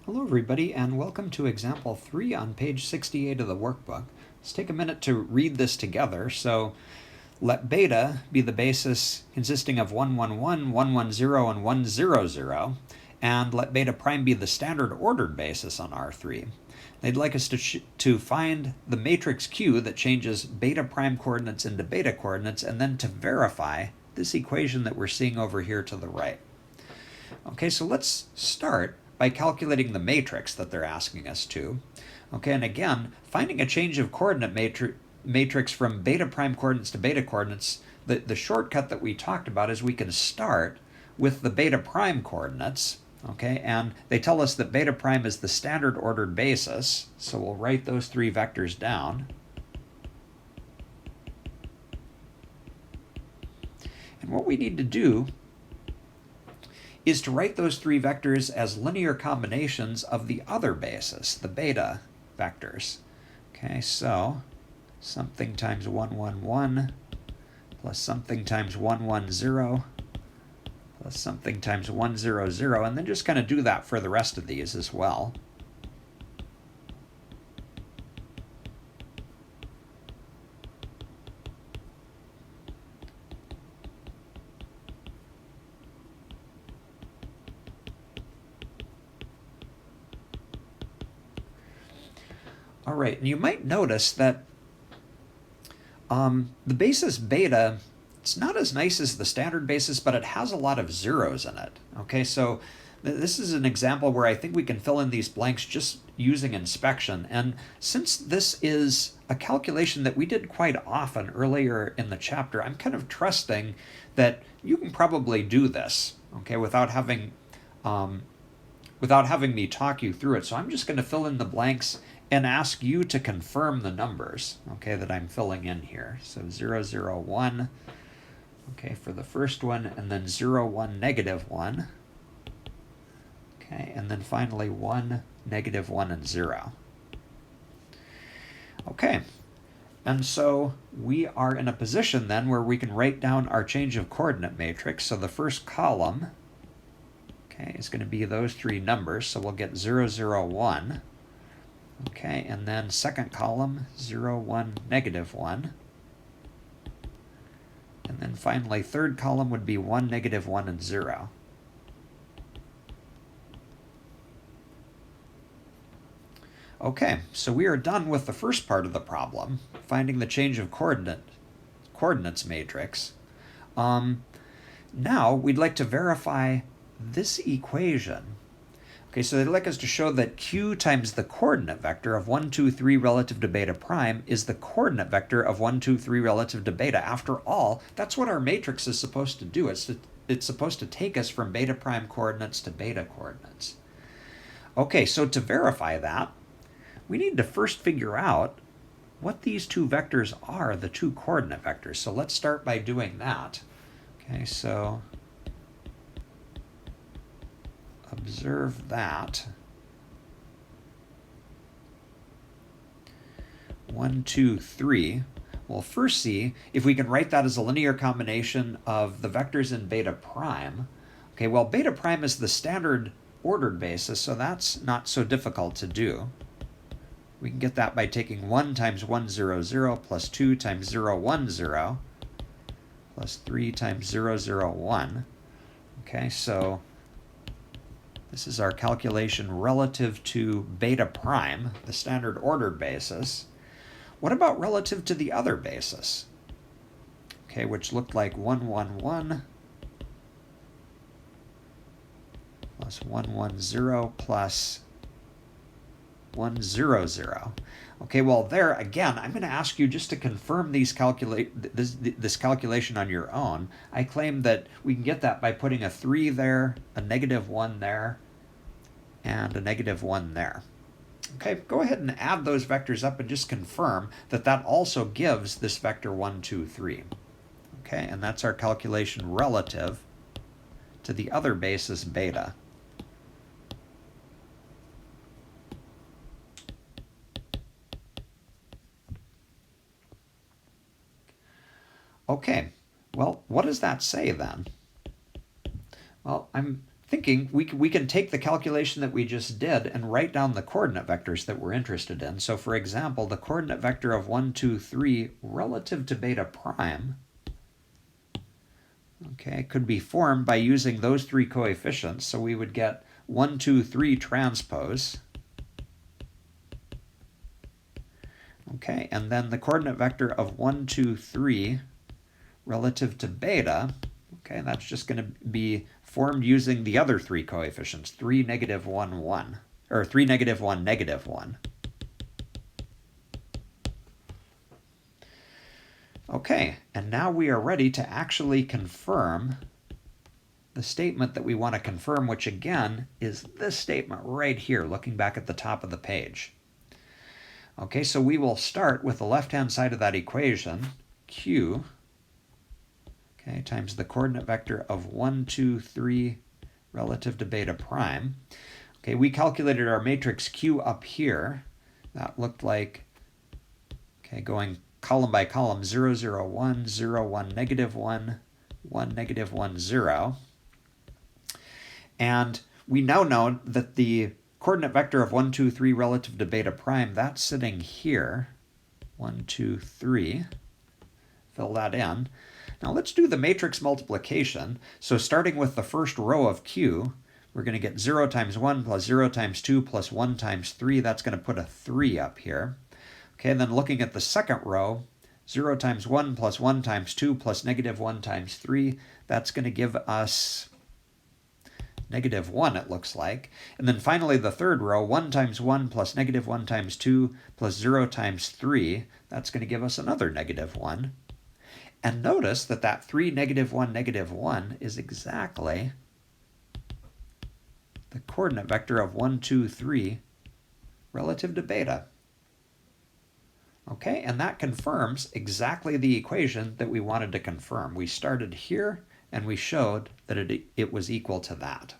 Hello everybody and welcome to example 3 on page 68 of the workbook. Let's take a minute to read this together. So let beta be the basis consisting of 111, 110, and 100, and let beta prime be the standard ordered basis on R3. They'd like us to find the matrix Q that changes beta prime coordinates into beta coordinates and then to verify this equation that we're seeing over here to the right. Okay, so let's start by calculating the matrix that they're asking us to. Okay, and again, finding a change of coordinate matrix from beta prime coordinates to beta coordinates, the shortcut that we talked about is we can start with the beta prime coordinates, okay, and they tell us that beta prime is the standard ordered basis, so we'll write those three vectors down. And what we need to do is to write those three vectors as linear combinations of the other basis, the beta vectors. Okay, so something times 111 plus something times 110 plus something times 100, and then just kind of do that for the rest of these as well. All right, and you might notice that the basis beta, it's not as nice as the standard basis, but it has a lot of zeros in it. Okay, so this is an example where I think we can fill in these blanks just using inspection. And since this is a calculation that we did quite often earlier in the chapter, I'm kind of trusting that you can probably do this, okay, without having me talk you through it. So I'm just going to fill in the blanks and ask you to confirm the numbers, okay, that I'm filling in here. So 0, 0, 1, okay, for the first one, and then 0, 1, negative 1, okay, and then finally 1, negative 1, and 0. Okay, and so we are in a position then where we can write down our change of coordinate matrix. So the first column, okay, is going to be those three numbers. So we'll get 0, 0, 1. Okay, and then second column, 0, 1, negative 1. And then finally, third column would be 1, negative 1, and 0. Okay, so we are done with the first part of the problem, finding the change of coordinates matrix. Now, we'd like to verify this equation. Okay, so they'd like us to show that Q times the coordinate vector of 1, 2, 3 relative to beta prime is the coordinate vector of 1, 2, 3 relative to beta. After all, that's what our matrix is supposed to do. It's supposed to take us from beta prime coordinates to beta coordinates. Okay, so to verify that, we need to first figure out what these two vectors are, the two coordinate vectors. So let's start by doing that. Okay, so observe that 1, 2, 3. We'll first see if we can write that as a linear combination of the vectors in beta prime. Okay, well, beta prime is the standard ordered basis, so that's not so difficult to do. We can get that by taking 1 times 100 plus 2 times 010 plus 3 times 001. Okay, so this is our calculation relative to beta prime, the standard ordered basis. What about relative to the other basis? Okay, which looked like 111 plus 110 plus 100. Okay, well there, again, I'm going to ask you just to confirm this calculation on your own. I claim that we can get that by putting a 3 there, a negative 1 there, and a negative 1 there. Okay, go ahead and add those vectors up and just confirm that that also gives this vector 1, 2, 3. Okay, and that's our calculation relative to the other basis beta. Okay, well, what does that say then? Well, I'm thinking, we can take the calculation that we just did and write down the coordinate vectors that we're interested in. So for example, the coordinate vector of 1, 2, 3 relative to beta prime, okay, could be formed by using those three coefficients. So we would get 1, 2, 3 transpose. Okay, and then the coordinate vector of 1, 2, 3 relative to beta, okay, that's just going to be formed using the other three coefficients, 3, negative 1, 1, or 3, negative 1, negative 1. Okay, and now we are ready to actually confirm the statement that we want to confirm, which again is this statement right here, looking back at the top of the page. Okay, so we will start with the left-hand side of that equation, q, okay, times the coordinate vector of 1, 2, 3 relative to beta prime. Okay, we calculated our matrix Q up here. That looked like, okay, going column by column, 0, 0, 1, 0, 1, negative 1, 1, negative 1, 0. And we now know that the coordinate vector of 1, 2, 3 relative to beta prime, that's sitting here, 1, 2, 3. Fill that in. Now let's do the matrix multiplication. So starting with the first row of Q, we're going to get 0 times 1 plus 0 times 2 plus 1 times 3. That's going to put a 3 up here. Okay, and then looking at the second row, 0 times 1 plus 1 times 2 plus negative 1 times 3. That's going to give us negative 1, it looks like. And then finally the third row, 1 times 1 plus negative 1 times 2 plus 0 times 3. That's going to give us another negative 1. And notice that that 3, negative 1, negative 1 is exactly the coordinate vector of 1, 2, 3 relative to beta. Okay, and that confirms exactly the equation that we wanted to confirm. We started here and we showed that it was equal to that.